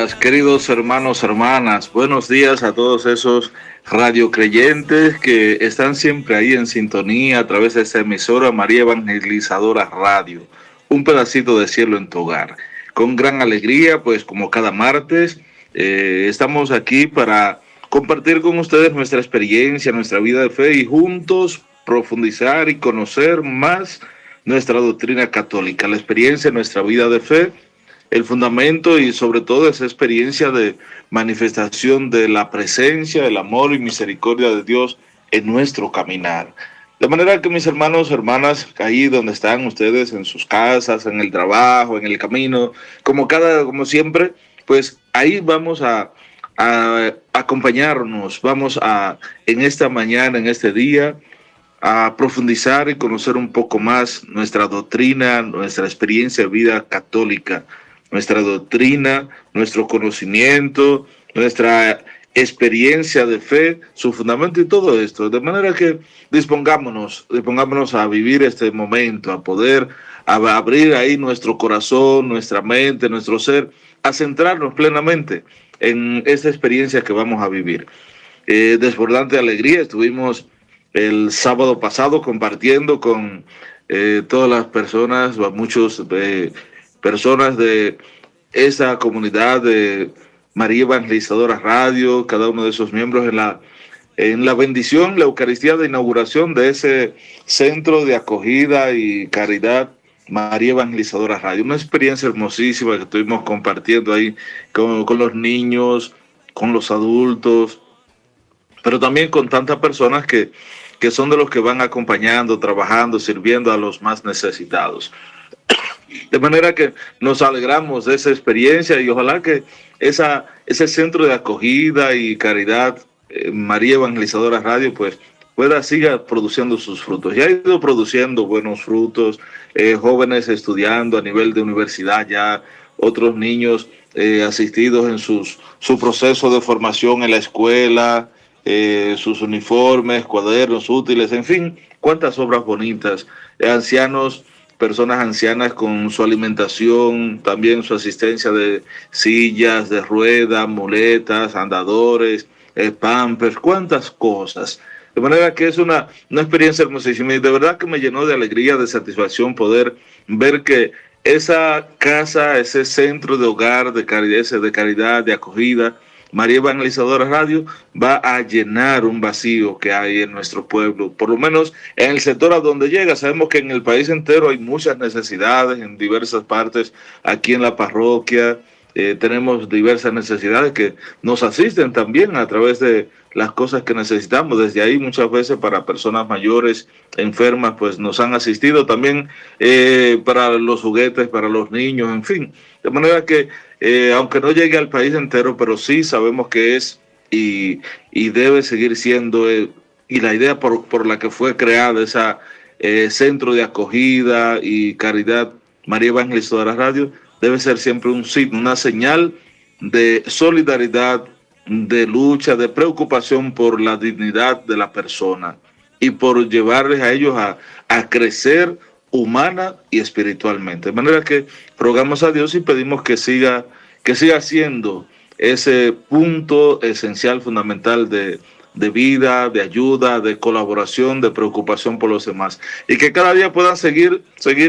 Queridos hermanos, hermanas, buenos días a todos esos radiocreyentes que están siempre ahí en sintonía a través de esta emisora María Evangelizadora Radio, un pedacito de cielo en tu hogar. Con gran alegría, pues como cada martes, estamos aquí para compartir con ustedes nuestra experiencia, nuestra vida de fe y juntos profundizar y conocer más nuestra doctrina católica, la experiencia de nuestra vida de fe, el fundamento y sobre todo esa experiencia de manifestación de la presencia, el amor y misericordia de Dios en nuestro caminar. De manera que mis hermanos, hermanas, ahí donde están ustedes, en sus casas, en el trabajo, en el camino, como siempre, pues ahí vamos a acompañarnos, en esta mañana, en este día, a profundizar y conocer un poco más nuestra doctrina, nuestra experiencia de vida católica, nuestra doctrina, nuestro conocimiento, nuestra experiencia de fe, su fundamento y todo esto. De manera que dispongámonos a vivir este momento, a poder abrir ahí nuestro corazón, nuestra mente, nuestro ser, a centrarnos plenamente en esta experiencia que vamos a vivir. Desbordante alegría, estuvimos el sábado pasado compartiendo con todas las personas, muchos personas de esa comunidad de María Evangelizadora Radio, cada uno de esos miembros en la bendición, la Eucaristía de inauguración de ese centro de acogida y caridad María Evangelizadora Radio. Una experiencia hermosísima que estuvimos compartiendo ahí con los niños, con los adultos, pero también con tantas personas que son de los que van acompañando, trabajando, sirviendo a los más necesitados. De manera que nos alegramos de esa experiencia y ojalá que ese centro de acogida y caridad, María Evangelizadora Radio, pues siga produciendo sus frutos. Ya ha ido produciendo buenos frutos, jóvenes estudiando a nivel de universidad, ya otros niños asistidos en su proceso de formación en la escuela, sus uniformes, cuadernos útiles, en fin, cuántas obras bonitas, ancianos, personas ancianas con su alimentación, también su asistencia de sillas, de ruedas, muletas, andadores, pampers, cuántas cosas. De manera que es una experiencia hermosísima y de verdad que me llenó de alegría, de satisfacción poder ver que esa casa, ese centro de hogar, de caridad, de acogida, María Evangelizadora Radio va a llenar un vacío que hay en nuestro pueblo, por lo menos en el sector a donde llega. Sabemos que en el país entero hay muchas necesidades en diversas partes, aquí en la parroquia tenemos diversas necesidades que nos asisten también a través de las cosas que necesitamos. Desde ahí muchas veces para personas mayores, enfermas, pues nos han asistido también para los juguetes, para los niños, en fin. De manera que aunque no llegue al país entero, pero sí sabemos que es y debe seguir siendo, y la idea por la que fue creada esa centro de acogida y caridad María Evangelizadora Radio, debe ser siempre un signo, una señal de solidaridad, de lucha, de preocupación por la dignidad de la persona y por llevarles a ellos a crecer humana y espiritualmente. De manera que rogamos a Dios y pedimos que siga siendo ese punto esencial, fundamental de vida, de ayuda, de colaboración, de preocupación por los demás. Y que cada día puedan seguir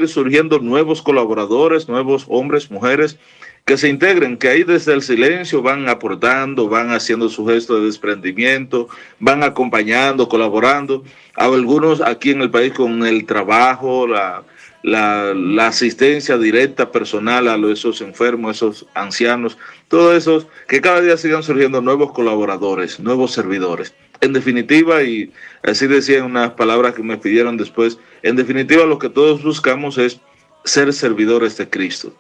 surgiendo nuevos colaboradores, nuevos hombres, mujeres, que se integren, que ahí desde el silencio van aportando, van haciendo su gesto de desprendimiento, van acompañando, colaborando. Algunos aquí en el país con el trabajo, la asistencia directa personal a esos enfermos, esos ancianos, todos esos, que cada día sigan surgiendo nuevos colaboradores, nuevos servidores. En definitiva, y así decían unas palabras que me pidieron después, en definitiva lo que todos buscamos es ser servidores de Cristo.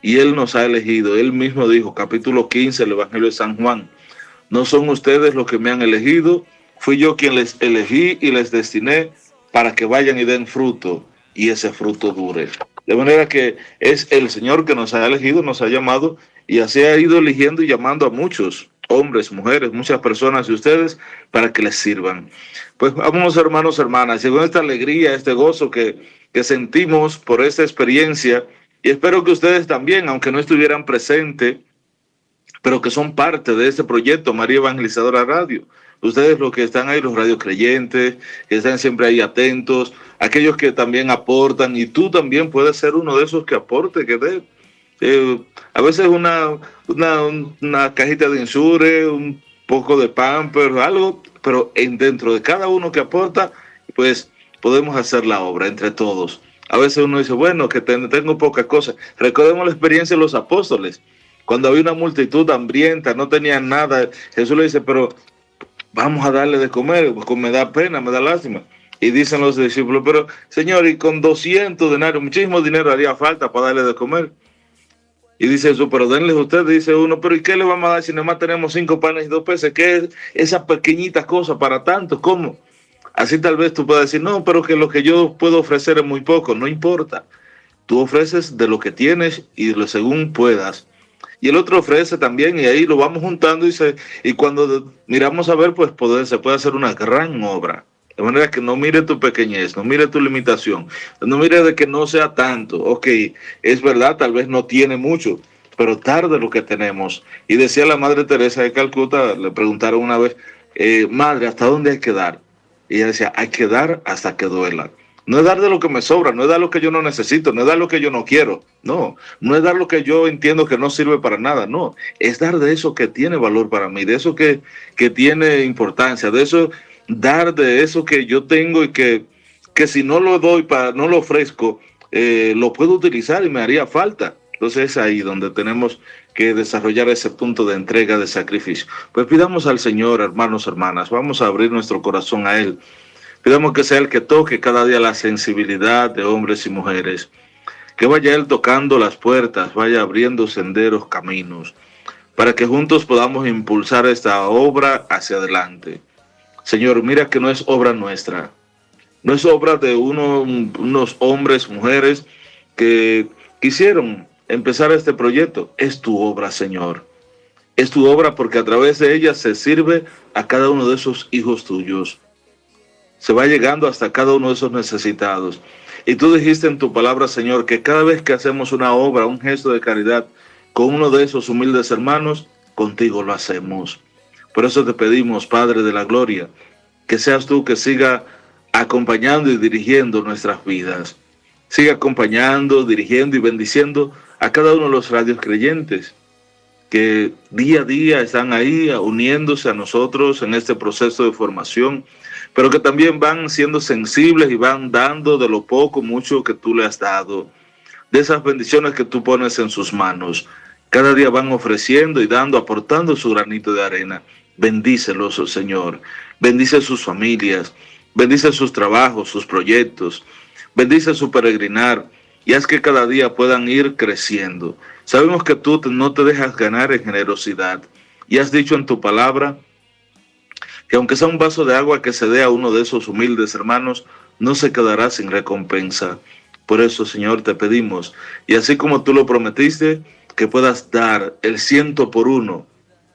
Y Él nos ha elegido. Él mismo dijo, capítulo 15 del Evangelio de San Juan, no son ustedes los que me han elegido, fui yo quien les elegí y les destiné para que vayan y den fruto y ese fruto dure. De manera que es el Señor que nos ha elegido, nos ha llamado y así ha ido eligiendo y llamando a muchos hombres, mujeres, muchas personas de ustedes para que les sirvan. Pues vamos, hermanos, hermanas, y con esta alegría, este gozo que sentimos por esta experiencia, y espero que ustedes también, aunque no estuvieran presentes pero que son parte de este proyecto María Evangelizadora Radio. Ustedes los que están ahí, los radiocreyentes, que están siempre ahí atentos, aquellos que también aportan, y tú también puedes ser uno de esos que aporte, que dé. A veces una cajita de insure, un poco de pamper, algo, pero dentro de cada uno que aporta, pues podemos hacer la obra entre todos. A veces uno dice, bueno, que tengo pocas cosas. Recordemos la experiencia de los apóstoles. Cuando había una multitud hambrienta, no tenían nada, Jesús le dice, pero vamos a darle de comer, porque me da pena, me da lástima. Y dicen los discípulos, pero Señor, y con 200 denarios, muchísimo dinero haría falta para darle de comer. Y dice eso, pero denles ustedes, dice uno, pero ¿y qué le vamos a dar si nada más tenemos 5 panes y 2 peces? ¿Qué es esa pequeñita cosa para tanto? ¿Cómo? Así tal vez tú puedas decir, no, pero que lo que yo puedo ofrecer es muy poco, no importa. Tú ofreces de lo que tienes y de lo según puedas. Y el otro ofrece también, y ahí lo vamos juntando y cuando miramos a ver, pues se puede hacer una gran obra. De manera que no mire tu pequeñez, no mire tu limitación, no mire de que no sea tanto. Ok, es verdad, tal vez no tiene mucho, pero tarde lo que tenemos. Y decía la Madre Teresa de Calcuta, le preguntaron una vez, Madre, ¿hasta dónde hay que dar? Y ella decía, hay que dar hasta que duela. No es dar de lo que me sobra, no es dar lo que yo no necesito, no es dar lo que yo no quiero, no es dar lo que yo entiendo que no sirve para nada, no, es dar de eso que tiene valor para mí, de eso que tiene importancia, de eso, dar de eso que yo tengo y que si no lo doy, no lo ofrezco, lo puedo utilizar y me haría falta. Entonces es ahí donde tenemos que desarrollar ese punto de entrega, de sacrificio. Pues pidamos al Señor, hermanos, hermanas, vamos a abrir nuestro corazón a Él. Pidamos que sea el que toque cada día la sensibilidad de hombres y mujeres, que vaya Él tocando las puertas, vaya abriendo senderos, caminos, para que juntos podamos impulsar esta obra hacia adelante. Señor, mira que no es obra nuestra, no es obra de unos hombres, mujeres que quisieron empezar este proyecto, es tu obra, Señor. Es tu obra porque a través de ella se sirve a cada uno de esos hijos tuyos. Se va llegando hasta cada uno de esos necesitados. Y tú dijiste en tu palabra, Señor, que cada vez que hacemos una obra, un gesto de caridad con uno de esos humildes hermanos, contigo lo hacemos. Por eso te pedimos, Padre de la Gloria, que seas tú que siga acompañando y dirigiendo nuestras vidas. Siga acompañando, dirigiendo y bendiciendo a cada uno de los radios creyentes que día a día están ahí uniéndose a nosotros en este proceso de formación, pero que también van siendo sensibles y van dando de lo poco, mucho que tú le has dado, de esas bendiciones que tú pones en sus manos. Cada día van ofreciendo y dando, aportando su granito de arena. Bendícelos, oh Señor. Bendice sus familias, bendice sus trabajos, sus proyectos, bendice su peregrinar y haz que cada día puedan ir creciendo. Sabemos que tú no te dejas ganar en generosidad y has dicho en tu palabra que aunque sea un vaso de agua que se dé a uno de esos humildes hermanos, no se quedará sin recompensa. Por eso, Señor, te pedimos, y así como tú lo prometiste, que puedas dar el 100 por 1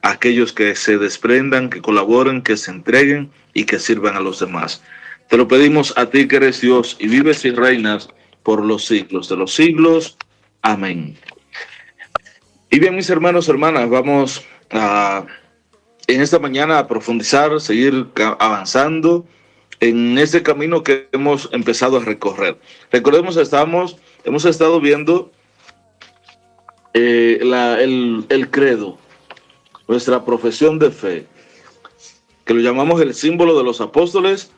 a aquellos que se desprendan, que colaboren, que se entreguen y que sirvan a los demás. Te lo pedimos a ti que eres Dios y vives y reinas por los siglos de los siglos. Amén. Y bien, mis hermanos, hermanas, vamos en esta mañana a profundizar, seguir avanzando en este camino que hemos empezado a recorrer. Recordemos, hemos estado viendo el credo, nuestra profesión de fe, que lo llamamos el símbolo de los apóstoles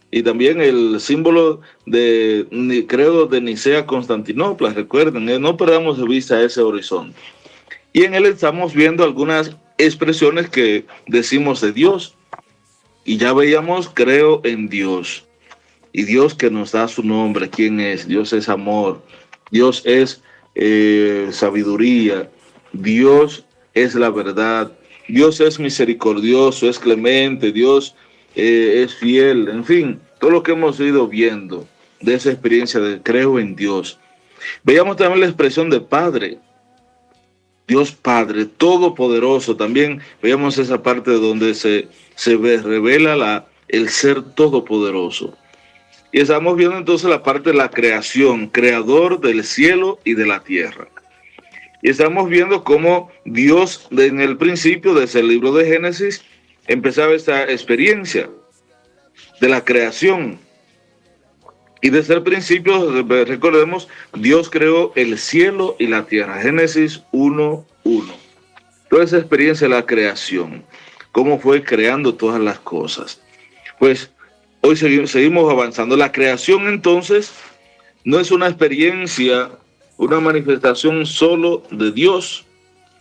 y también el símbolo de credo de Nicea Constantinopla. Recuerden, no perdamos de vista ese horizonte. Y en él estamos viendo algunas expresiones que decimos de Dios. Y ya veíamos, creo en Dios. Y Dios que nos da su nombre. ¿Quién es? Dios es amor. Dios es sabiduría. Dios es la verdad. Dios es misericordioso, es clemente. Dios es fiel. En fin, todo lo que hemos ido viendo de esa experiencia de creo en Dios. Veíamos también la expresión de Padre. Dios Padre Todopoderoso. También veíamos esa parte donde se revela el ser todopoderoso. Y estamos viendo entonces la parte de la creación, creador del cielo y de la tierra. Y estamos viendo cómo Dios en el principio, desde el libro de Génesis, empezaba esta experiencia de la creación. Y desde el principio, recordemos, Dios creó el cielo y la tierra. Génesis 1:1. Toda esa experiencia de la creación, cómo fue creando todas las cosas. Pues hoy seguimos avanzando. La creación entonces no es una experiencia, una manifestación solo de Dios,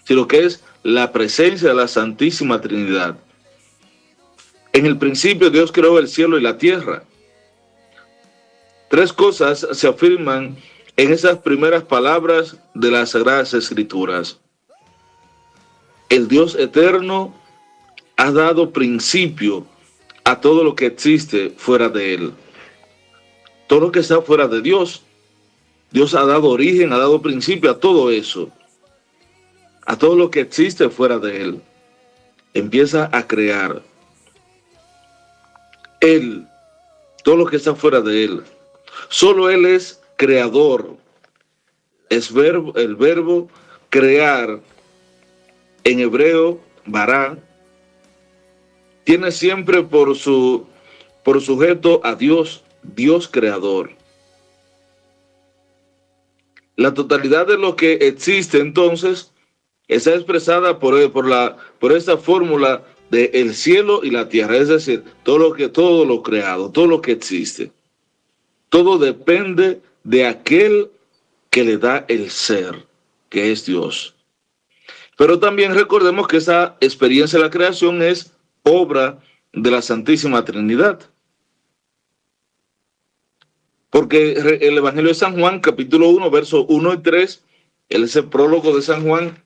sino que es la presencia de la Santísima Trinidad. En el principio Dios creó el cielo y la tierra. Tres cosas se afirman en esas primeras palabras de las Sagradas Escrituras. El Dios eterno ha dado principio a todo lo que existe fuera de Él. Todo lo que está fuera de Dios, Dios ha dado origen, ha dado principio a todo eso. A todo lo que existe fuera de Él. Empieza a crear. Él, todo lo que está fuera de Él. Solo Él es creador. Es el verbo crear, en hebreo, bará, tiene siempre por sujeto a Dios, Dios creador. La totalidad de lo que existe entonces está expresada por esta fórmula de el cielo y la tierra, es decir, todo lo creado, todo lo que existe. Todo depende de aquel que le da el ser, que es Dios. Pero también recordemos que esa experiencia de la creación es obra de la Santísima Trinidad. Porque el Evangelio de San Juan, capítulo 1, versos 1 y 3, ese prólogo de San Juan,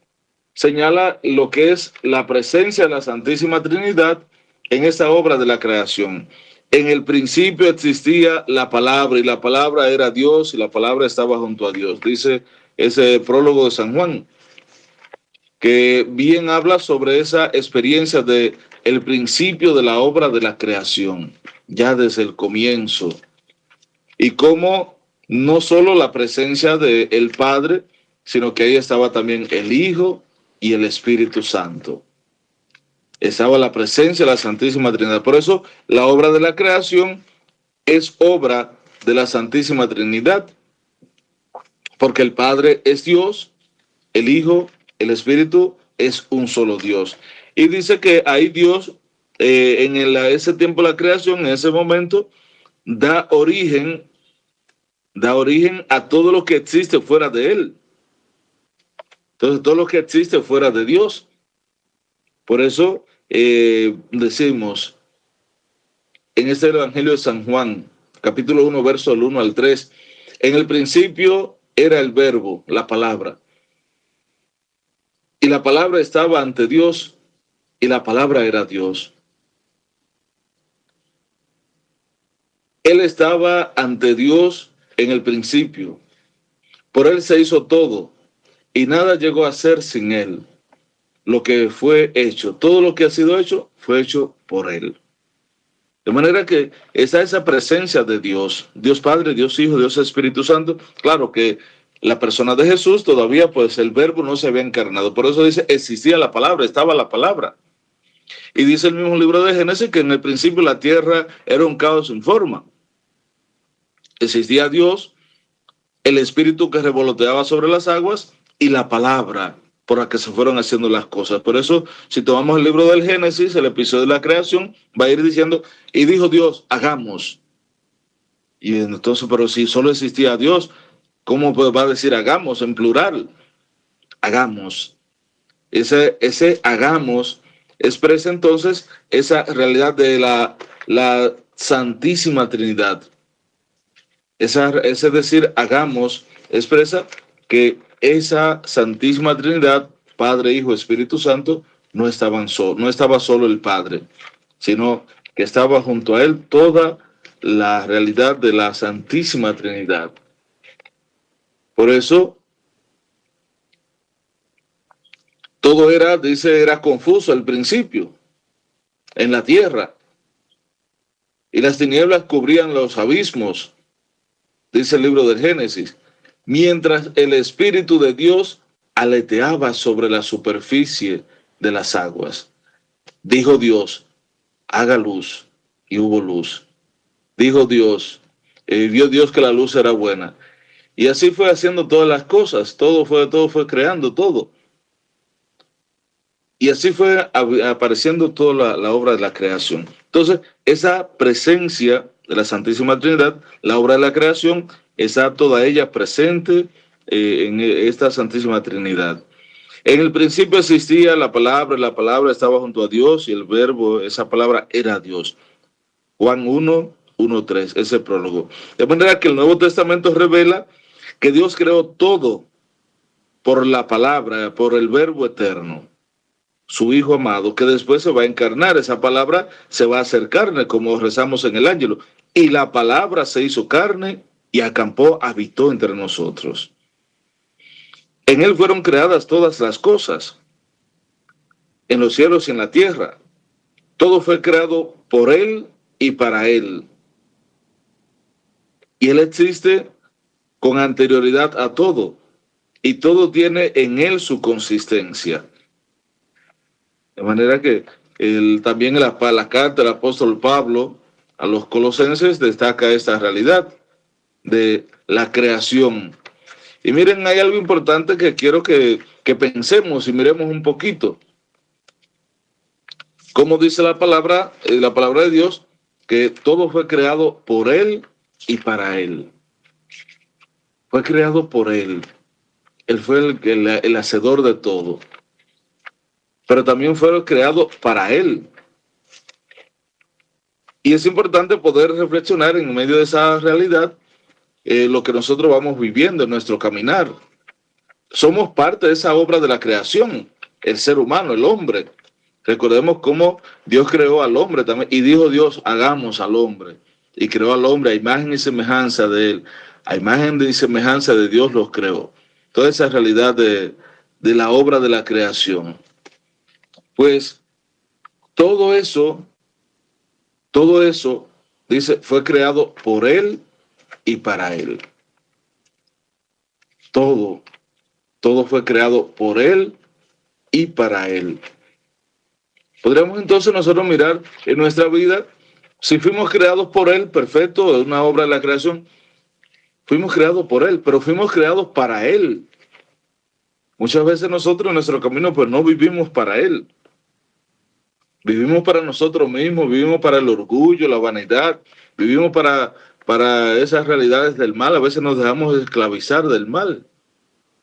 señala lo que es la presencia de la Santísima Trinidad en esa obra de la creación. En el principio existía la palabra, y la palabra era Dios, y la palabra estaba junto a Dios. Dice ese prólogo de San Juan, que bien habla sobre esa experiencia de el principio de la obra de la creación, ya desde el comienzo. Y cómo no solo la presencia del Padre, sino que ahí estaba también el Hijo y el Espíritu Santo. Estaba la presencia de la Santísima Trinidad. Por eso la obra de la creación es obra de la Santísima Trinidad. Porque el Padre es Dios, el Hijo, el Espíritu es un solo Dios. Y dice que ahí Dios, ese tiempo de la creación, en ese momento, da origen a todo lo que existe fuera de Él. Entonces, todo lo que existe fuera de Dios. Por eso decimos en este Evangelio de San Juan, capítulo 1, verso del 1 al 3, en el principio era el verbo, la palabra. Y la palabra estaba ante Dios, y la palabra era Dios. Él estaba ante Dios en el principio. Por Él se hizo todo, y nada llegó a ser sin Él. Lo que fue hecho, todo lo que ha sido hecho, fue hecho por Él. De manera que está esa presencia de Dios, Dios Padre, Dios Hijo, Dios Espíritu Santo. Claro que la persona de Jesús todavía, pues el verbo no se había encarnado. Por eso dice, existía la palabra, estaba la palabra. Y dice el mismo libro de Génesis que en el principio la tierra era un caos sin forma. Existía Dios, el Espíritu que revoloteaba sobre las aguas y la palabra por la que se fueron haciendo las cosas. Por eso, si tomamos el libro del Génesis, el episodio de la creación, va a ir diciendo, y dijo Dios, hagamos. Y entonces, pero si solo existía Dios, ¿cómo va a decir hagamos en plural? Hagamos. Ese hagamos expresa entonces esa realidad de la Santísima Trinidad. Ese decir hagamos expresa que esa Santísima Trinidad, Padre, Hijo, Espíritu Santo, no estaba solo el Padre, sino que estaba junto a Él toda la realidad de la Santísima Trinidad. Por eso, todo era confuso al principio, en la tierra, y las tinieblas cubrían los abismos, dice el libro del Génesis, mientras el Espíritu de Dios aleteaba sobre la superficie de las aguas. Dijo Dios, haga luz, y hubo luz. Dijo Dios, vio Dios que la luz era buena. Y así fue haciendo todas las cosas, todo fue creando todo. Y así fue apareciendo toda la obra de la creación. Entonces, esa presencia de la Santísima Trinidad, la obra de la creación, está toda ella presente en esta Santísima Trinidad. En el principio existía la palabra estaba junto a Dios y el verbo, esa palabra era Dios. Juan 1:1-3, ese prólogo. De manera que el Nuevo Testamento revela que Dios creó todo por la palabra, por el verbo eterno, su Hijo amado, que después se va a encarnar. Esa palabra se va a hacer carne, como rezamos en el Ángelo. Y la palabra se hizo carne y acampó, habitó entre nosotros. En él fueron creadas todas las cosas, en los cielos y en la tierra. Todo fue creado por él y para él. Y él existe con anterioridad a todo. Y todo tiene en él su consistencia. De manera que también en la carta del apóstol Pablo a los colosenses destaca esta realidad de la creación. Y miren, hay algo importante que quiero que pensemos y miremos un poquito. Como dice la palabra de Dios, que todo fue creado por él y para él. Fue creado por él. Él fue el hacedor de todo. Pero también fue creado para él. Y es importante poder reflexionar en medio de esa realidad lo que nosotros vamos viviendo en nuestro caminar. Somos parte de esa obra de la creación, el ser humano, el hombre. Recordemos cómo Dios creó al hombre también, y dijo Dios, hagamos al hombre. Y creó al hombre a imagen y semejanza de él. A imagen y semejanza de Dios los creó. Toda esa realidad de la obra de la creación. Pues todo eso, dice, fue creado por él y para él. Todo fue creado por él y para él. Podríamos entonces nosotros mirar en nuestra vida, si fuimos creados por él, perfecto, es una obra de la creación, fuimos creados por él, pero fuimos creados para él. Muchas veces nosotros en nuestro camino pues no vivimos para él. Vivimos para nosotros mismos, vivimos para el orgullo, la vanidad, vivimos para esas realidades del mal. A veces nos dejamos esclavizar del mal.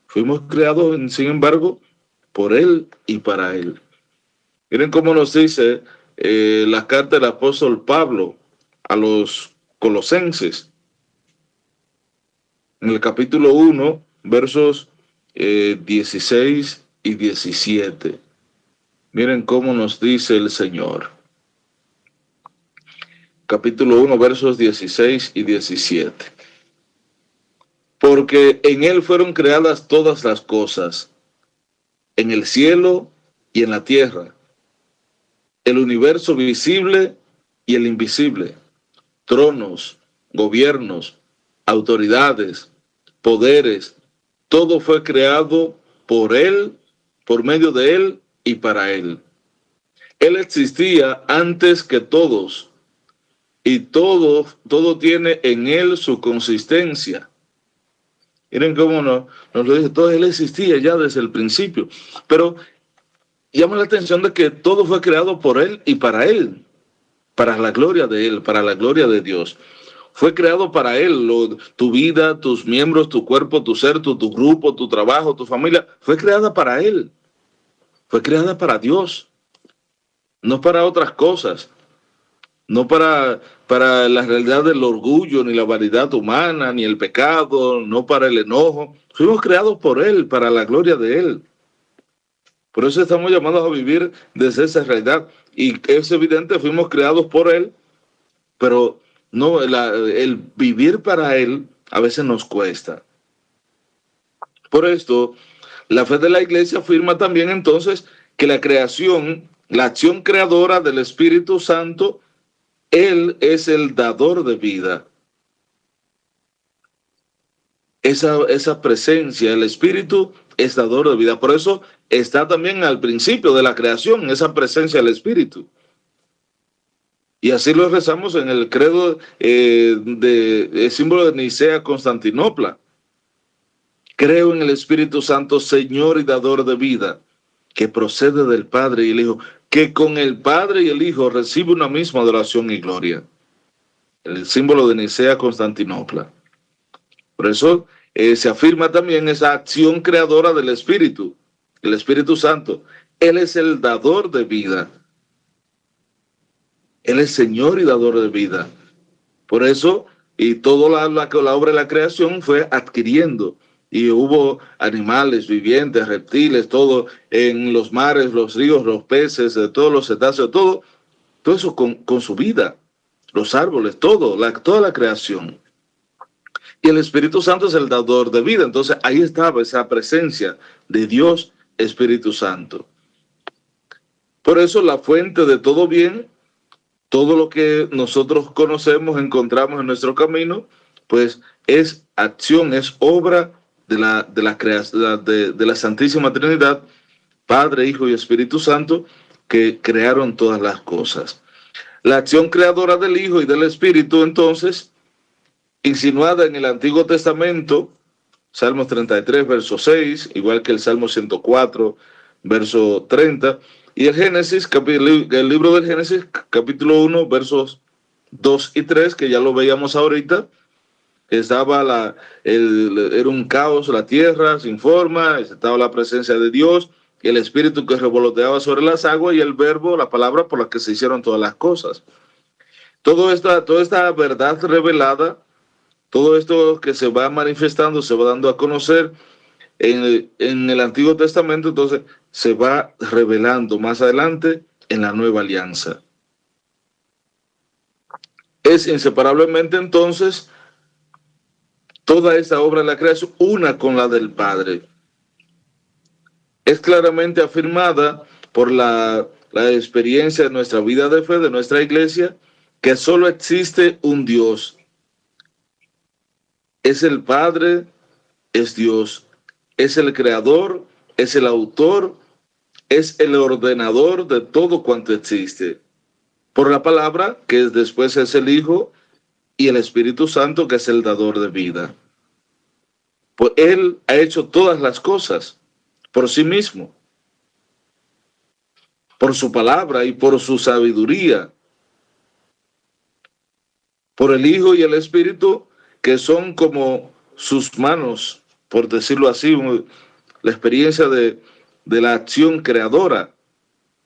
Fuimos creados, sin embargo, por él y para él. Miren cómo nos dice la carta del apóstol Pablo a los colosenses. En el capítulo 1, versos 16 y 17. Miren cómo nos dice el Señor. Capítulo 1, versos 16 y 17. Porque en él fueron creadas todas las cosas, en el cielo y en la tierra, el universo visible y el invisible, tronos, gobiernos, autoridades, poderes, todo fue creado por él, por medio de él y para él. Él existía antes que todos y todo tiene en él su consistencia. Miren cómo nos lo dice, todo él existía ya desde el principio, pero llama la atención de que todo fue creado por él y para él, para la gloria de él, para la gloria de Dios. Fue creado para él, tu vida, tus miembros, tu cuerpo, tu ser, tu grupo, tu trabajo, tu familia, fue creada para él. Fue creada para Dios, no para otras cosas, no para la realidad del orgullo, ni la vanidad humana, ni el pecado, no para el enojo. Fuimos creados por él, para la gloria de él. Por eso estamos llamados a vivir desde esa realidad. Y es evidente, fuimos creados por él, pero no, el vivir para él a veces nos cuesta. Por esto, la fe de la iglesia afirma también entonces que la creación, la acción creadora del Espíritu Santo, él es el dador de vida. Esa presencia, el Espíritu es dador de vida. Por eso está también al principio de la creación esa presencia del Espíritu. Y así lo rezamos en el credo el símbolo de Nicea, Constantinopla. Creo en el Espíritu Santo, Señor y dador de vida, que procede del Padre y el Hijo, que con el Padre y el Hijo recibe una misma adoración y gloria. El símbolo de Nicea, Constantinopla. Por eso se afirma también esa acción creadora del Espíritu, el Espíritu Santo. Él es el dador de vida. Él es Señor y dador de vida. Por eso, y toda la obra de la creación fue adquiriendo. Y hubo animales vivientes, reptiles, todo en los mares, los ríos, los peces, todos los cetáceos, todo eso con su vida. Los árboles, toda la creación. Y el Espíritu Santo es el dador de vida. Entonces ahí estaba esa presencia de Dios Espíritu Santo. Por eso la fuente de todo bien, todo lo que nosotros conocemos, encontramos en nuestro camino, pues es acción, es obra de la Santísima Trinidad, Padre, Hijo y Espíritu Santo, que crearon todas las cosas. La acción creadora del Hijo y del Espíritu, entonces, insinuada en el Antiguo Testamento, Salmos 33, verso 6, igual que el Salmo 104, verso 30, y el Génesis, el libro del Génesis, capítulo 1, versos 2 y 3, que ya lo veíamos ahorita, estaba era un caos, la tierra sin forma, estaba la presencia de Dios, el Espíritu que revoloteaba sobre las aguas y el verbo, la palabra por la que se hicieron todas las cosas. Toda esta verdad revelada, todo esto que se va manifestando, se va dando a conocer en el Antiguo Testamento, entonces se va revelando más adelante en la Nueva Alianza. Es inseparablemente entonces toda esta obra de la creación una con la del Padre. Es claramente afirmada por la experiencia de nuestra vida de fe, de nuestra iglesia, que solo existe un Dios. Es el Padre, es Dios, es el creador, es el autor, es el ordenador de todo cuanto existe. Por la palabra, que después es el Hijo, y el Espíritu Santo, que es el dador de vida. Pues Él ha hecho todas las cosas por sí mismo, por su palabra y por su sabiduría. Por el Hijo y el Espíritu, que son como sus manos, por decirlo así, la experiencia de la acción creadora.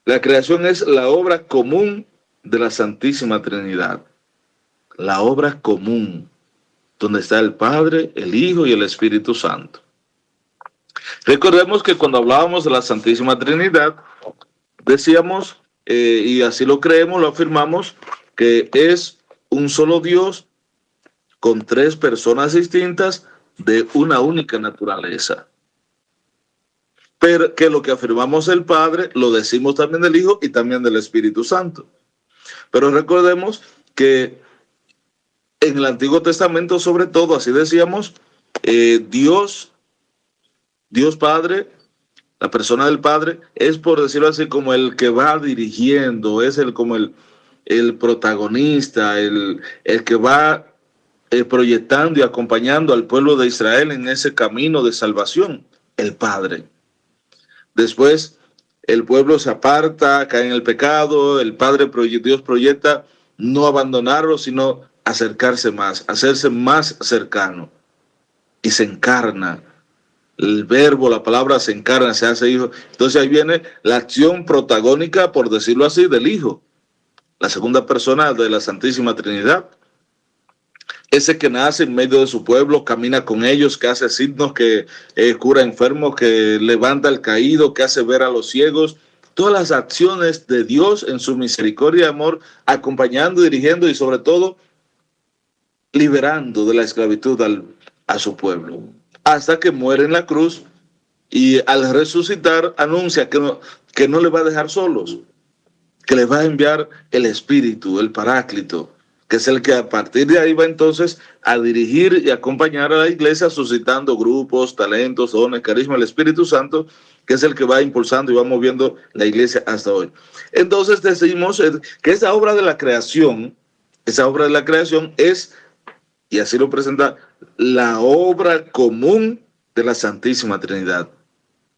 La creación es la obra común de la Santísima Trinidad. La obra común, donde está el Padre, el Hijo y el Espíritu Santo. Recordemos que cuando hablábamos de la Santísima Trinidad, decíamos, y así lo creemos, lo afirmamos, que es un solo Dios con tres personas distintas de una única naturaleza. Pero que lo que afirmamos del Padre, lo decimos también del Hijo y también del Espíritu Santo. Pero recordemos que en el Antiguo Testamento, sobre todo, así decíamos, Dios Padre, la persona del Padre, es, por decirlo así, como el que va dirigiendo, es como el protagonista, el que va proyectando y acompañando al pueblo de Israel en ese camino de salvación, el Padre. Después, el pueblo se aparta, cae en el pecado, el Padre, Dios proyecta no abandonarlo, sino acercarse más, hacerse más cercano. Y se encarna. El verbo, la palabra se encarna, se hace hijo. Entonces ahí viene la acción protagónica, por decirlo así, del Hijo. La segunda persona de la Santísima Trinidad. Ese que nace en medio de su pueblo, camina con ellos, que hace signos, que cura enfermos, que levanta al caído, que hace ver a los ciegos. Todas las acciones de Dios en su misericordia y amor, acompañando, dirigiendo y sobre todo liberando de la esclavitud a su pueblo. Hasta que muere en la cruz y al resucitar anuncia que no le va a dejar solos, que le va a enviar el Espíritu, el Paráclito, que es el que a partir de ahí va entonces a dirigir y acompañar a la iglesia, suscitando grupos, talentos, dones, carisma, el Espíritu Santo, que es el que va impulsando y va moviendo la iglesia hasta hoy. Entonces decimos que esa obra de la creación es, y así lo presenta, la obra común de la Santísima Trinidad,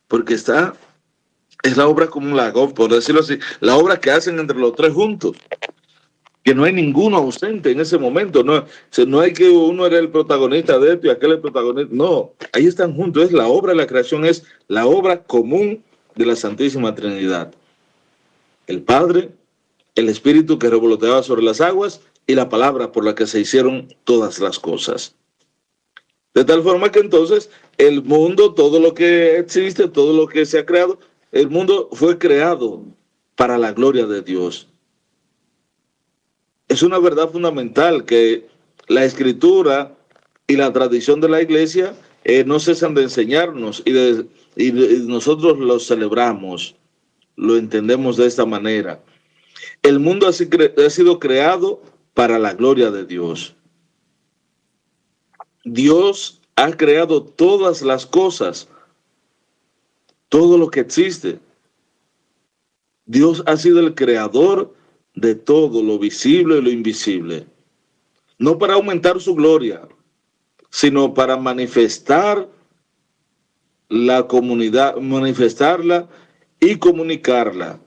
porque es la obra común, por decirlo así, la obra que hacen entre los tres juntos, que no hay ninguno ausente en ese momento, no hay que uno era el protagonista de esto y aquel el protagonista, no, ahí están juntos, es la obra de la creación, es la obra común de la Santísima Trinidad. El Padre, el Espíritu que revoloteaba sobre las aguas y la palabra por la que se hicieron todas las cosas. De tal forma que entonces el mundo, todo lo que existe, todo lo que se ha creado, el mundo fue creado para la gloria de Dios. Es una verdad fundamental que la Escritura y la tradición de la Iglesia no cesan de enseñarnos y nosotros lo celebramos, lo entendemos de esta manera. El mundo ha sido creado para la gloria de Dios. Dios ha creado todas las cosas, todo lo que existe. Dios ha sido el creador de todo lo visible y lo invisible. No para aumentar su gloria, sino para manifestar la comunidad, manifestarla y comunicarla.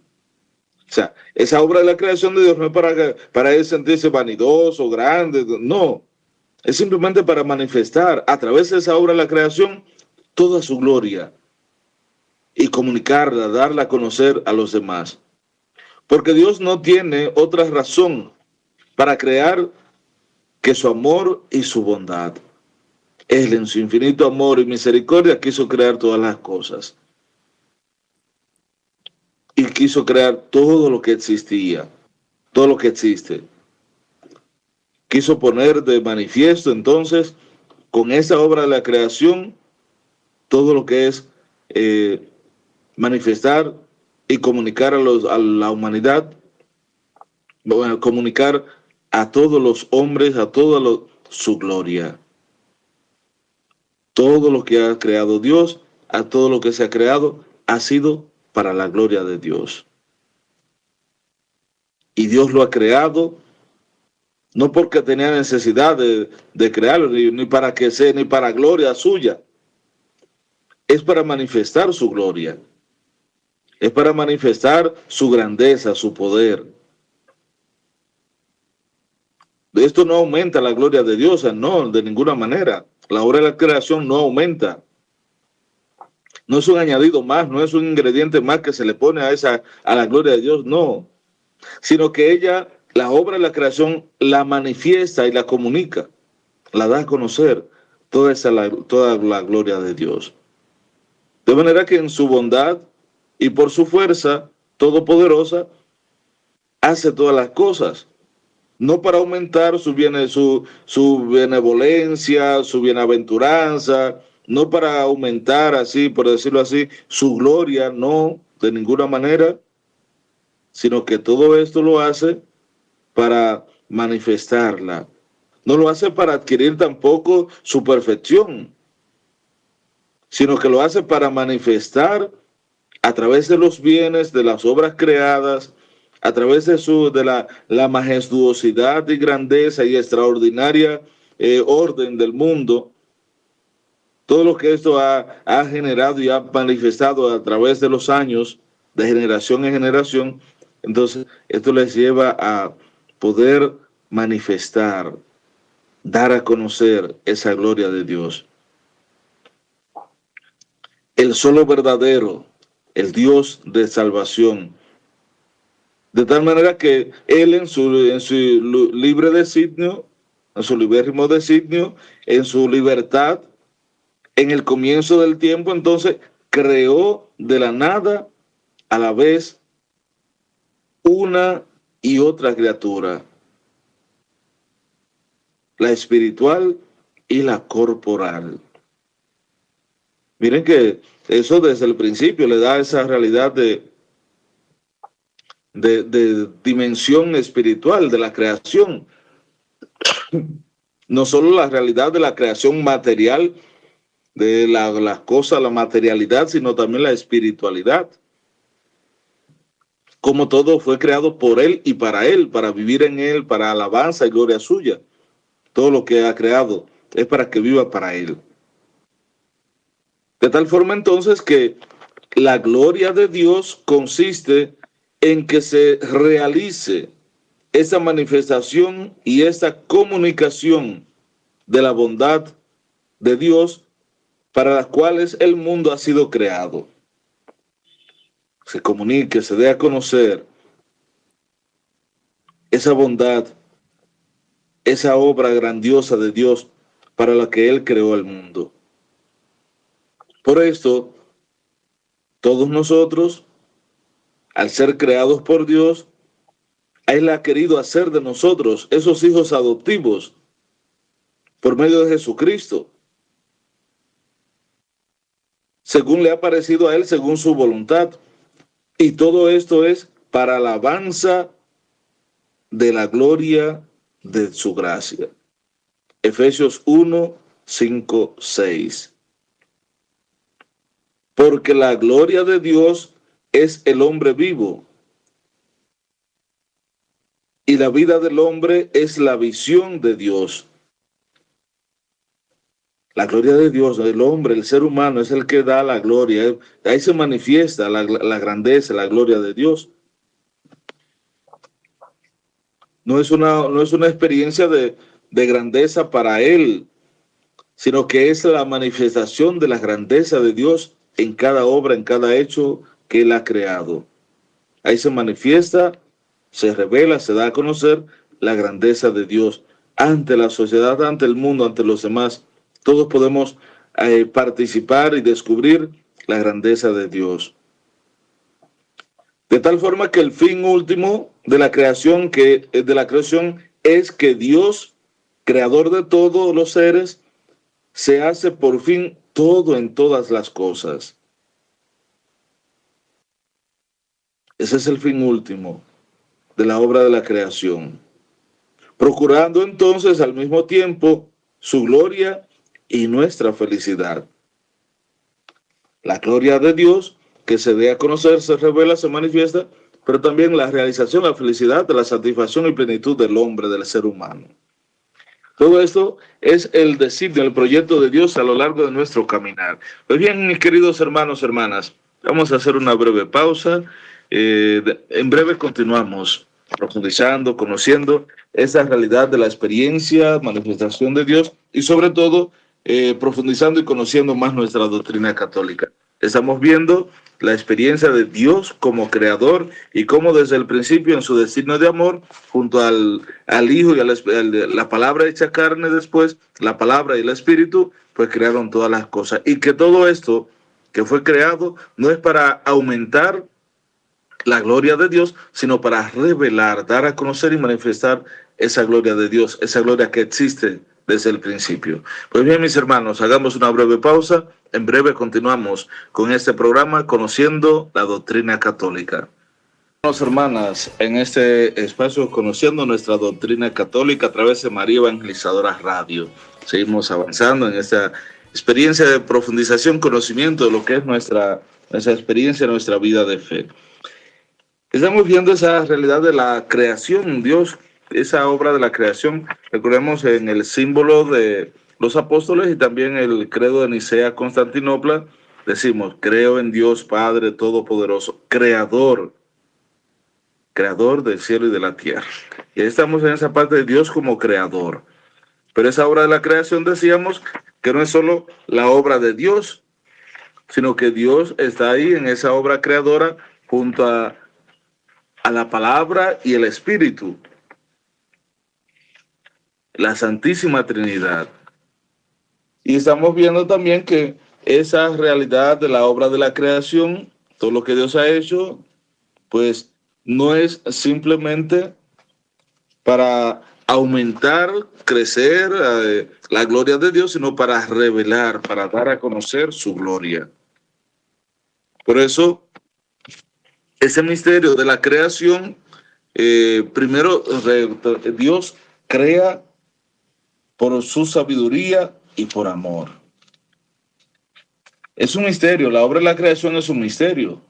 O sea, esa obra de la creación de Dios no es para él sentirse vanidoso, grande, no. Es simplemente para manifestar a través de esa obra de la creación toda su gloria y comunicarla, darla a conocer a los demás. Porque Dios no tiene otra razón para crear que su amor y su bondad. Él en su infinito amor y misericordia quiso crear todas las cosas. Y quiso crear todo lo que existía, todo lo que existe. Quiso poner de manifiesto entonces, con esa obra de la creación, todo lo que es manifestar y comunicar a la humanidad, comunicar a todos los hombres, a toda su gloria. Todo lo que ha creado Dios, a todo lo que se ha creado, ha sido para la gloria de Dios. Y Dios lo ha creado no porque tenía necesidad de crearlo, ni para que sea, ni para gloria suya. Es para manifestar su gloria. Es para manifestar su grandeza, su poder. Esto no aumenta la gloria de Dios, no, de ninguna manera. La obra de la creación no aumenta. No es un añadido más, no es un ingrediente más que se le pone a la gloria de Dios, no. Sino que la obra de la creación, la manifiesta y la comunica, la da a conocer toda la gloria de Dios. De manera que en su bondad y por su fuerza todopoderosa, hace todas las cosas. No para aumentar su benevolencia, su bienaventuranza, no para aumentar así, por decirlo así, su gloria, no, de ninguna manera, sino que todo esto lo hace para manifestarla. No lo hace para adquirir tampoco su perfección, sino que lo hace para manifestar a través de los bienes, de las obras creadas, a través de la majestuosidad y grandeza y extraordinaria orden del mundo, todo lo que esto ha generado y ha manifestado a través de los años, de generación en generación. Entonces, esto les lleva a poder manifestar, dar a conocer esa gloria de Dios. El solo verdadero, el Dios de salvación. De tal manera que Él en su libre designio, en su libérrimo designio, en su libertad, en el comienzo del tiempo, entonces creó de la nada a la vez una y otra criatura, la espiritual y la corporal. Miren que eso desde el principio le da esa realidad de dimensión espiritual de la creación, no solo la realidad de la creación material, de las cosas, la materialidad, sino también la espiritualidad. Como todo fue creado por Él y para vivir en Él, para alabanza y gloria suya. Todo lo que ha creado es para que viva para Él. De tal forma entonces que la gloria de Dios consiste en que se realice esa manifestación y esa comunicación de la bondad de Dios para las cuales el mundo ha sido creado. Se comunique, se dé a conocer esa bondad, esa obra grandiosa de Dios para la que Él creó el mundo. Por esto, todos nosotros, al ser creados por Dios, Él ha querido hacer de nosotros esos hijos adoptivos por medio de Jesucristo, según le ha parecido a Él, según su voluntad. Y todo esto es para alabanza de la gloria de su gracia. Efesios 1, 5, 6. Porque la gloria de Dios es el hombre vivo, y la vida del hombre es la visión de Dios. La gloria de Dios, el hombre, el ser humano es el que da la gloria. Ahí se manifiesta la grandeza, la gloria de Dios. No es una experiencia de grandeza para Él, sino que es la manifestación de la grandeza de Dios en cada obra, en cada hecho que Él ha creado. Ahí se manifiesta, se revela, se da a conocer la grandeza de Dios ante la sociedad, ante el mundo, ante los demás. Todos podemos participar y descubrir la grandeza de Dios. De tal forma que el fin último de la creación, es que Dios, creador de todos los seres, se hace por fin todo en todas las cosas. Ese es el fin último de la obra de la creación, procurando entonces al mismo tiempo su gloria y nuestra felicidad. La gloria de Dios que se dé a conocer, se revela, se manifiesta, pero también la realización, la felicidad, de la satisfacción y plenitud del hombre, del ser humano. Todo esto es el designio, el proyecto de Dios a lo largo de nuestro caminar. Pues bien, mis queridos hermanos, hermanas, vamos a hacer una breve pausa. En breve continuamos profundizando, conociendo esa realidad de la experiencia, manifestación de Dios y sobre todo profundizando y conociendo más nuestra doctrina católica. Estamos viendo la experiencia de Dios como creador y cómo desde el principio en su destino de amor, junto al Hijo y a la palabra hecha carne después, la palabra y el Espíritu, pues crearon todas las cosas. Y que todo esto que fue creado no es para aumentar la gloria de Dios, sino para revelar, dar a conocer y manifestar esa gloria de Dios, esa gloria que existe desde el principio. Pues bien, mis hermanos, hagamos una breve pausa. En breve continuamos con este programa Conociendo la Doctrina Católica. Hermanas, en este espacio Conociendo nuestra Doctrina Católica a través de María Evangelizadora Radio. Seguimos avanzando en esta experiencia de profundización, conocimiento de lo que es nuestra experiencia, nuestra vida de fe. Estamos viendo esa realidad de la creación, Dios, esa obra de la creación. Recordemos en el símbolo de los apóstoles y también el credo de Nicea, Constantinopla, decimos, creo en Dios Padre Todopoderoso, creador del cielo y de la tierra. Y ahí estamos en esa parte de Dios como creador. Pero esa obra de la creación decíamos que no es solo la obra de Dios, sino que Dios está ahí en esa obra creadora junto a la palabra y el Espíritu, la Santísima Trinidad. Y estamos viendo también que esa realidad de la obra de la creación, todo lo que Dios ha hecho, pues no es simplemente para aumentar, crecer la gloria de Dios, sino para revelar, para dar a conocer su gloria. Por eso, ese misterio de la creación, primero Dios crea por su sabiduría y por amor. Es un misterio, la obra de la creación es un misterio.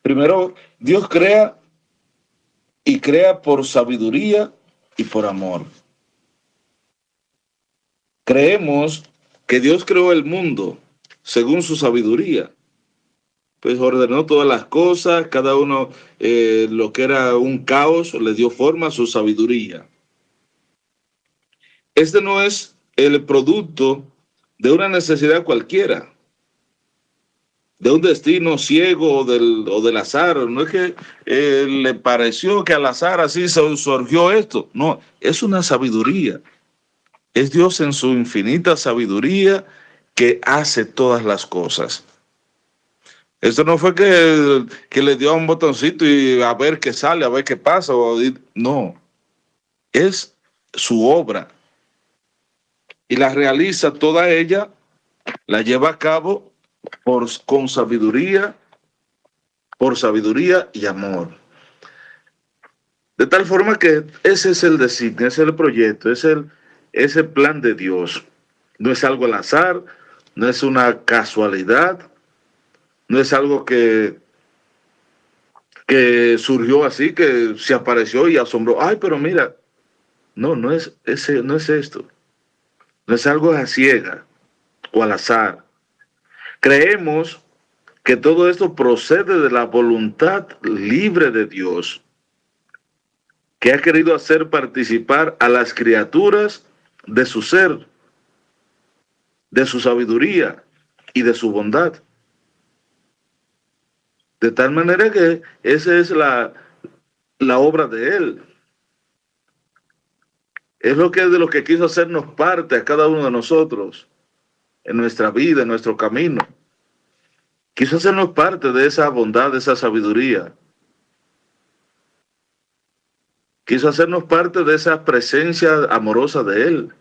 Primero, Dios crea y crea por sabiduría y por amor. Creemos que Dios creó el mundo según su sabiduría. Pues ordenó todas las cosas, cada uno lo que era un caos, le dio forma a su sabiduría. Este no es el producto de una necesidad cualquiera, de un destino ciego o del azar. No es que le pareció que al azar así surgió esto. No, es una sabiduría. Es Dios en su infinita sabiduría que hace todas las cosas. Esto no fue que le dio un botoncito y a ver qué sale, a ver qué pasa. No, es su obra. Y la realiza toda ella, la lleva a cabo con sabiduría, por sabiduría y amor. De tal forma que ese es el designio, ese es el proyecto, es el plan de Dios. No es algo al azar, no es una casualidad, no es algo que surgió así, que se apareció y asombró. Ay, pero mira, no es esto. No es algo a ciega o al azar. Creemos que todo esto procede de la voluntad libre de Dios, que ha querido hacer participar a las criaturas de su ser, de su sabiduría y de su bondad. De tal manera que esa es la obra de Él. Es de lo que quiso hacernos parte a cada uno de nosotros en nuestra vida, en nuestro camino. Quiso hacernos parte de esa bondad, de esa sabiduría. Quiso hacernos parte de esa presencia amorosa de Él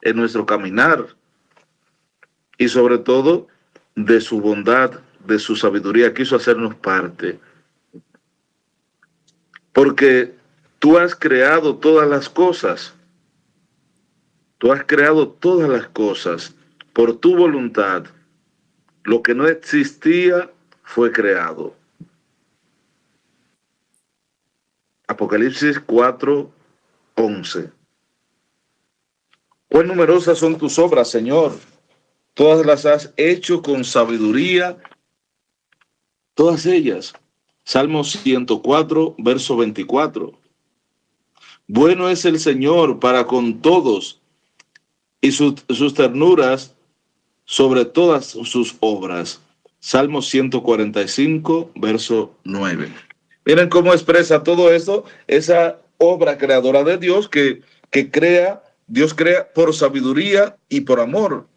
en nuestro caminar. Y sobre todo, de su bondad, de su sabiduría. Quiso hacernos parte. Porque tú has creado todas las cosas. Tú has creado todas las cosas por tu voluntad. Lo que no existía fue creado. Apocalipsis 4:11. Cuán numerosas son tus obras, Señor. Todas las has hecho con sabiduría, todas ellas. Salmo 104, verso 24. Bueno es el Señor para con todos y sus ternuras sobre todas sus obras. Salmo 145, verso 9. Miren cómo expresa todo esto, esa obra creadora de Dios Dios crea por sabiduría y por amor.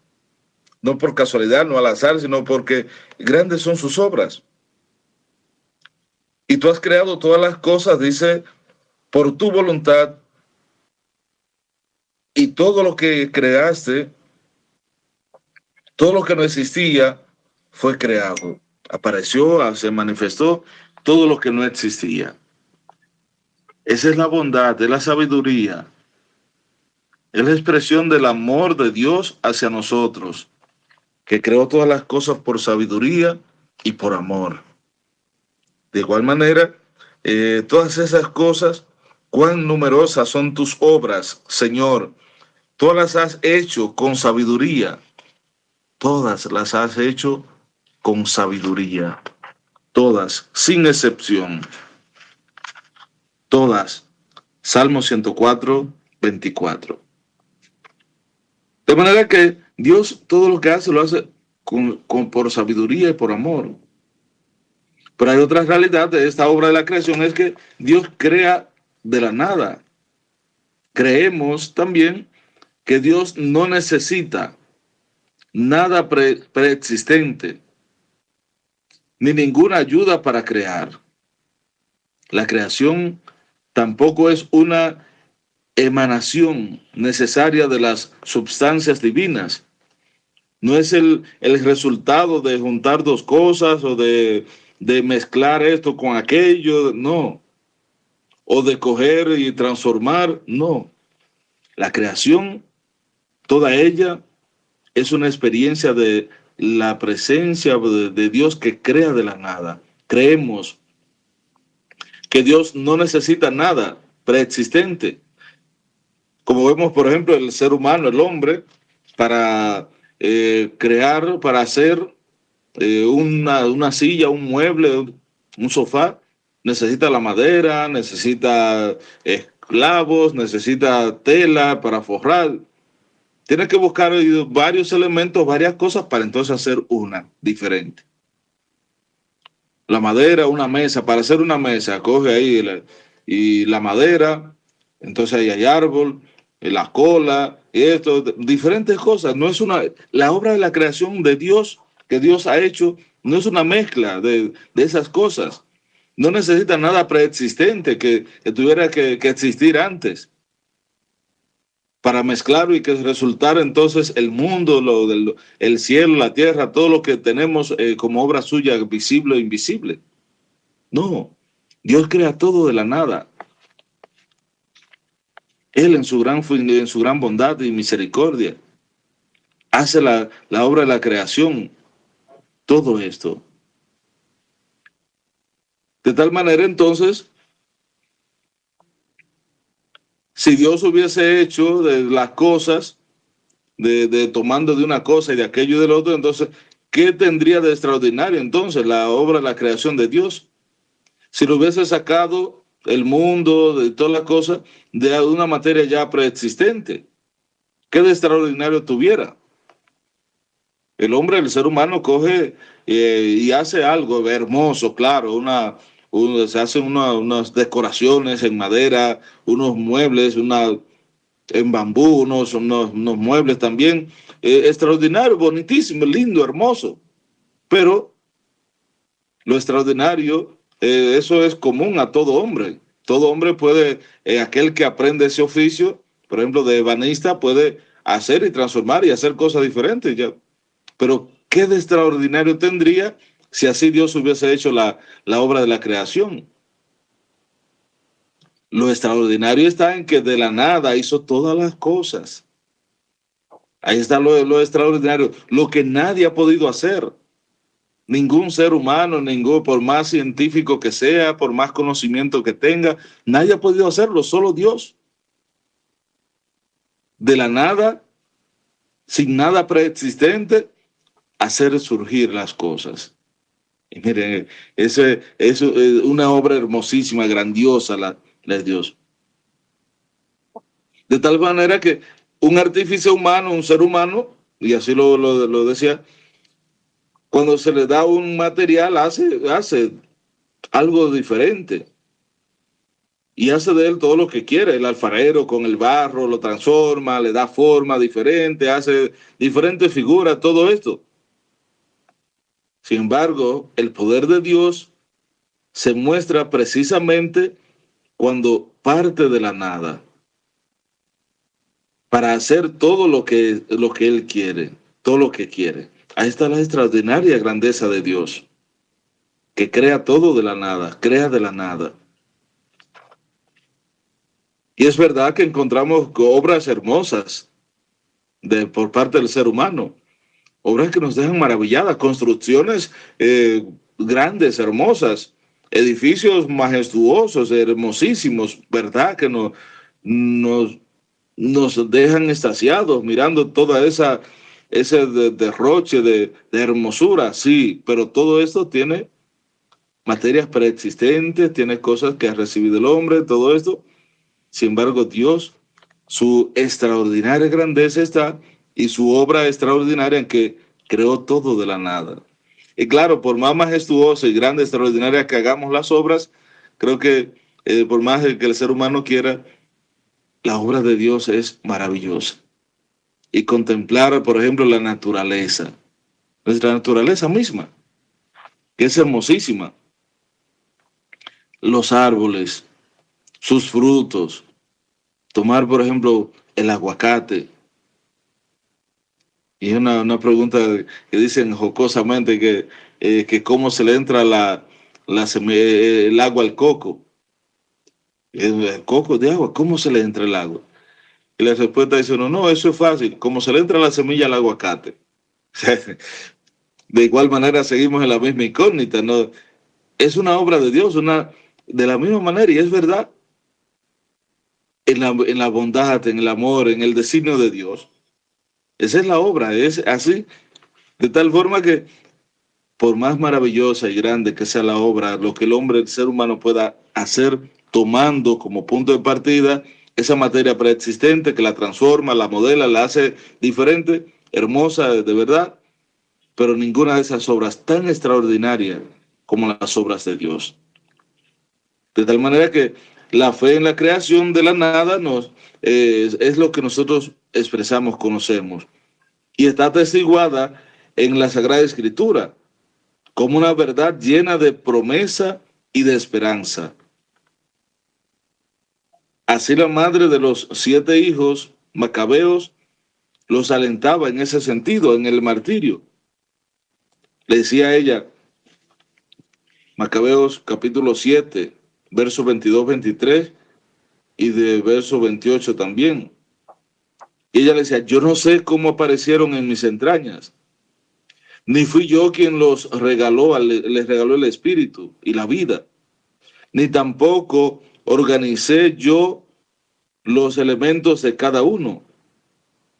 No por casualidad, no al azar, sino porque grandes son sus obras. Y tú has creado todas las cosas, dice, por tu voluntad, y todo lo que creaste, todo lo que no existía, fue creado. Apareció, se manifestó todo lo que no existía. Esa es la bondad, es la sabiduría, es la expresión del amor de Dios hacia nosotros, que creó todas las cosas por sabiduría y por amor. De igual manera, todas esas cosas, cuán numerosas son tus obras, Señor. Todas las has hecho con sabiduría. Todas las has hecho con sabiduría. Todas, sin excepción. Todas. Salmo 104, 24. De manera que Dios todo lo que hace lo hace por sabiduría y por amor. Pero hay otra realidad de esta obra de la creación, es que Dios crea de la nada. Creemos también que Dios no necesita nada preexistente, ni ninguna ayuda para crear. La creación tampoco es una emanación necesaria de las sustancias divinas. No es el resultado de juntar dos cosas o de mezclar esto con aquello, no. O de coger y transformar, no. La creación, toda ella, es una experiencia de la presencia de Dios que crea de la nada. Creemos que Dios no necesita nada preexistente. Como vemos, por ejemplo, el ser humano, el hombre, para crear, para hacer una silla, un mueble, un sofá, necesita la madera, necesita clavos, necesita tela para forrar. Tiene que buscar varios elementos, varias cosas para entonces hacer una diferente. La madera, una mesa, para hacer una mesa, coge ahí y la madera, entonces ahí hay árbol, la cola, y esto, diferentes cosas. No es la obra de la creación de Dios que Dios ha hecho, no es una mezcla de esas cosas. No necesita nada preexistente que tuviera que existir antes para mezclarlo y que resultara entonces el mundo, el cielo, la tierra, todo lo que tenemos como obra suya, visible o invisible. No, Dios crea todo de la nada. Él en su gran bondad y misericordia hace la obra de la creación, todo esto. De tal manera entonces, si Dios hubiese hecho de las cosas, tomando de una cosa y de aquello y del otro, entonces, ¿qué tendría de extraordinario entonces la obra de la creación de Dios? Si lo hubiese sacado el mundo, de todas las cosas, de una materia ya preexistente, ¿qué de extraordinario tuviera? El hombre, el ser humano, coge y hace algo hermoso, claro, se hacen unas decoraciones en madera, unos muebles, en bambú, unos muebles también, extraordinario, bonitísimo, lindo, hermoso. Pero lo extraordinario, eso es común a todo hombre. Todo hombre puede, aquel que aprende ese oficio, por ejemplo, de ebanista, puede hacer y transformar y hacer cosas diferentes. Ya. Pero, ¿qué de extraordinario tendría si así Dios hubiese hecho la obra de la creación? Lo extraordinario está en que de la nada hizo todas las cosas. Ahí está lo extraordinario, lo que nadie ha podido hacer. Ningún ser humano, por más científico que sea, por más conocimiento que tenga, nadie ha podido hacerlo, solo Dios. De la nada, sin nada preexistente, hacer surgir las cosas. Y miren, eso es una obra hermosísima, grandiosa la de Dios. De tal manera que un artífice humano, un ser humano, y así lo decía, cuando se le da un material, hace algo diferente. Y hace de él todo lo que quiere. El alfarero con el barro lo transforma, le da forma diferente, hace diferentes figuras, todo esto. Sin embargo, el poder de Dios se muestra precisamente cuando parte de la nada para hacer todo lo que Él quiere, todo lo que quiere. Ahí está la extraordinaria grandeza de Dios, que crea todo de la nada, crea de la nada. Y es verdad que encontramos obras hermosas por parte del ser humano, obras que nos dejan maravilladas, construcciones grandes, hermosas, edificios majestuosos, hermosísimos, ¿verdad? Que nos, nos dejan extasiados mirando toda ese derroche de hermosura, sí, pero todo esto tiene materias preexistentes, tiene cosas que ha recibido el hombre, todo esto. Sin embargo, Dios, su extraordinaria grandeza está y su obra extraordinaria en que creó todo de la nada. Y claro, por más majestuosa y grande, extraordinaria que hagamos las obras, creo que por más que el ser humano quiera, la obra de Dios es maravillosa. Y contemplar, por ejemplo, la naturaleza, nuestra naturaleza misma, que es hermosísima, los árboles, sus frutos, tomar, por ejemplo, el aguacate. Y es una pregunta que dicen jocosamente que cómo se le entra el agua al coco. El coco de agua, ¿cómo se le entra el agua? Y la respuesta dice uno, no, eso es fácil, como se le entra la semilla al aguacate. De igual manera seguimos en la misma incógnita, ¿no? Es una obra de Dios, de la misma manera, y es verdad, en la bondad, en el amor, en el designio de Dios. Esa es la obra, es así, de tal forma que por más maravillosa y grande que sea la obra, lo que el hombre, el ser humano pueda hacer tomando como punto de partida esa materia preexistente que la transforma, la modela, la hace diferente, hermosa de verdad, pero ninguna de esas obras tan extraordinarias como las obras de Dios. De tal manera que la fe en la creación de la nada es lo que nosotros expresamos, conocemos, y está atestiguada en la Sagrada Escritura como una verdad llena de promesa y de esperanza. Así la madre de los 7 hijos macabeos los alentaba en ese sentido, en el martirio. Le decía a ella, Macabeos capítulo 7, versos 22-23 y de verso 28 también. Y ella le decía, yo no sé cómo aparecieron en mis entrañas, ni fui yo quien les regaló el espíritu y la vida, ni tampoco organicé yo los elementos de cada uno,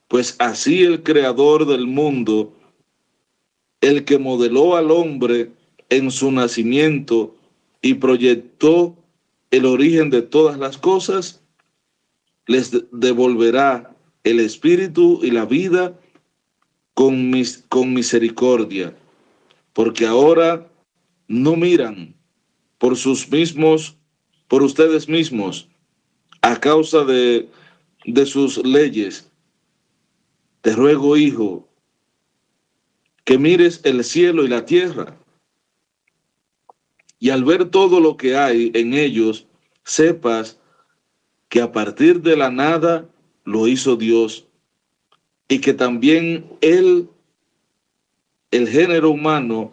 pues así el creador del mundo, el que modeló al hombre en su nacimiento y proyectó el origen de todas las cosas, les devolverá el espíritu y la vida con misericordia, porque ahora no miran por por ustedes mismos, a causa de sus leyes. Te ruego, hijo, que mires el cielo y la tierra, y al ver todo lo que hay en ellos, sepas que a partir de la nada lo hizo Dios, y que también Él, el género humano,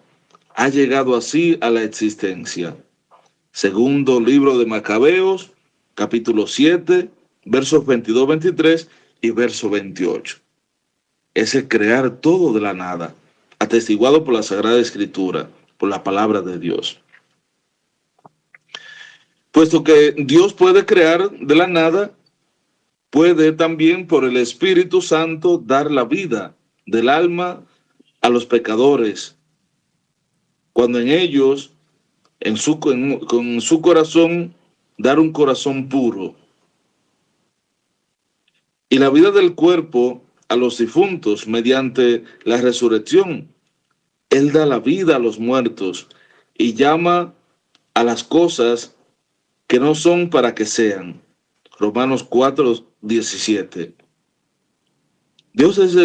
ha llegado así a la existencia. Segundo libro de Macabeos, capítulo 7, versos 22-23 y verso 28. Es el crear todo de la nada, atestiguado por la Sagrada Escritura, por la palabra de Dios. Puesto que Dios puede crear de la nada, puede también por el Espíritu Santo dar la vida del alma a los pecadores, cuando en ellos, con su corazón, dar un corazón puro. Y la vida del cuerpo a los difuntos mediante la resurrección. Él da la vida a los muertos y llama a las cosas que no son para que sean. Romanos 4:17. Dios es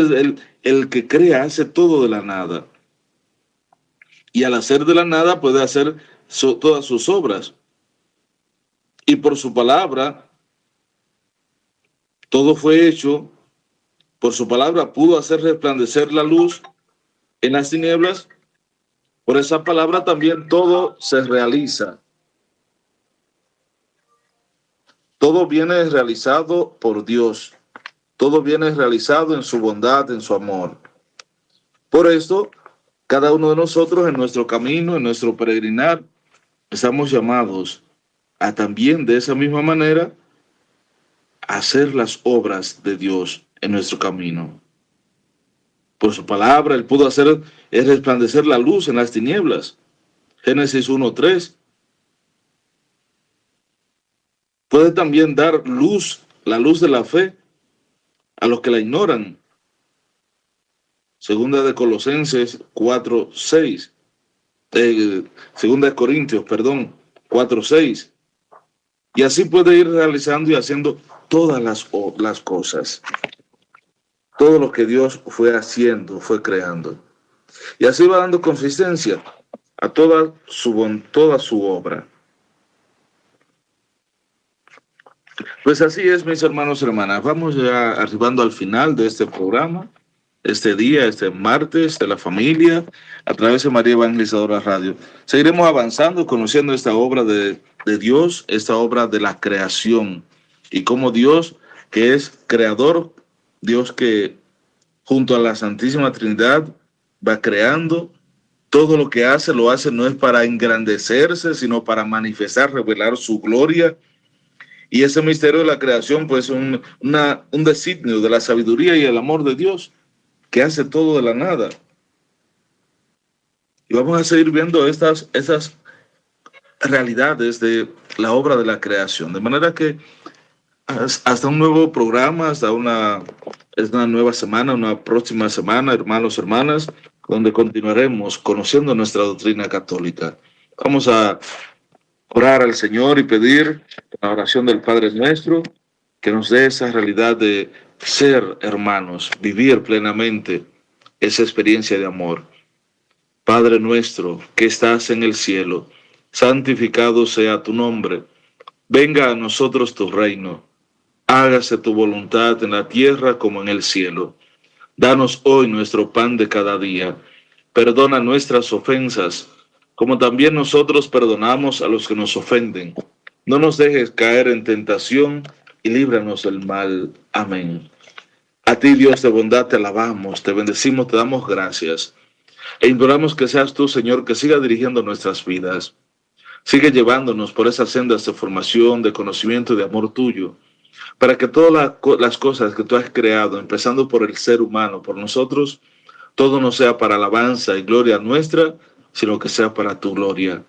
el que crea, hace todo de la nada. Y al hacer de la nada puede hacer todas sus obras. Y por su palabra, todo fue hecho. Por su palabra pudo hacer resplandecer la luz en las tinieblas. Por esa palabra también todo se realiza. Todo viene realizado por Dios. Todo viene realizado en su bondad, en su amor. Por esto, cada uno de nosotros en nuestro camino, en nuestro peregrinar, estamos llamados a también de esa misma manera hacer las obras de Dios en nuestro camino. Por su palabra, Él pudo hacer resplandecer la luz en las tinieblas. Génesis 1:3. Puede también dar luz, la luz de la fe, a los que la ignoran. Segunda de Colosenses 4:6. Segunda de Corintios, 4:6. Y así puede ir realizando y haciendo todas las cosas. Todo lo que Dios fue haciendo, fue creando. Y así va dando consistencia a toda su obra. Pues así es, mis hermanos y hermanas. Vamos ya arribando al final de este programa, este día, este martes de la familia, a través de María Evangelizadora Radio. Seguiremos avanzando, conociendo esta obra de Dios, esta obra de la creación, y cómo Dios que es creador, Dios que junto a la Santísima Trinidad va creando. Todo lo que hace, lo hace no es para engrandecerse, sino para manifestar, revelar su gloria. Y ese misterio de la creación, pues, un designio de la sabiduría y el amor de Dios, que hace todo de la nada. Y vamos a seguir viendo esas realidades de la obra de la creación. De manera que hasta un nuevo programa, es una nueva semana, una próxima semana, hermanos, hermanas, donde continuaremos conociendo nuestra doctrina católica. Vamos a orar al Señor y pedir la oración del Padre Nuestro que nos dé esa realidad de ser hermanos, vivir plenamente esa experiencia de amor. Padre nuestro que estás en el cielo, santificado sea tu nombre. Venga a nosotros tu reino. Hágase tu voluntad en la tierra como en el cielo. Danos hoy nuestro pan de cada día. Perdona nuestras ofensas, como también nosotros perdonamos a los que nos ofenden. No nos dejes caer en tentación y líbranos del mal. Amén. A ti, Dios de bondad, te alabamos, te bendecimos, te damos gracias. E imploramos que seas tú, Señor, que siga dirigiendo nuestras vidas. Sigue llevándonos por esas sendas de formación, de conocimiento y de amor tuyo, para que todas las cosas que tú has creado, empezando por el ser humano, por nosotros, todo no sea para alabanza y gloria nuestra, sino que sea para tu gloria.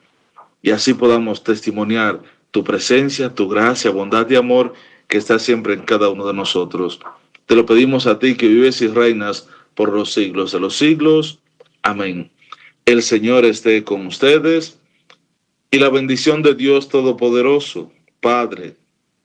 Y así podamos testimoniar tu presencia, tu gracia, bondad y amor que está siempre en cada uno de nosotros. Te lo pedimos a ti que vives y reinas por los siglos de los siglos. Amén. El Señor esté con ustedes y la bendición de Dios Todopoderoso, Padre,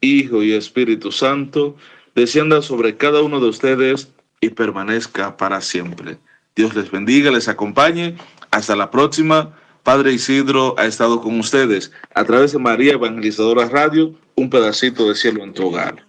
Hijo y Espíritu Santo, descienda sobre cada uno de ustedes y permanezca para siempre. Dios les bendiga, les acompañe. Hasta la próxima. Padre Isidro ha estado con ustedes a través de María Evangelizadora Radio, un pedacito de cielo en tu hogar.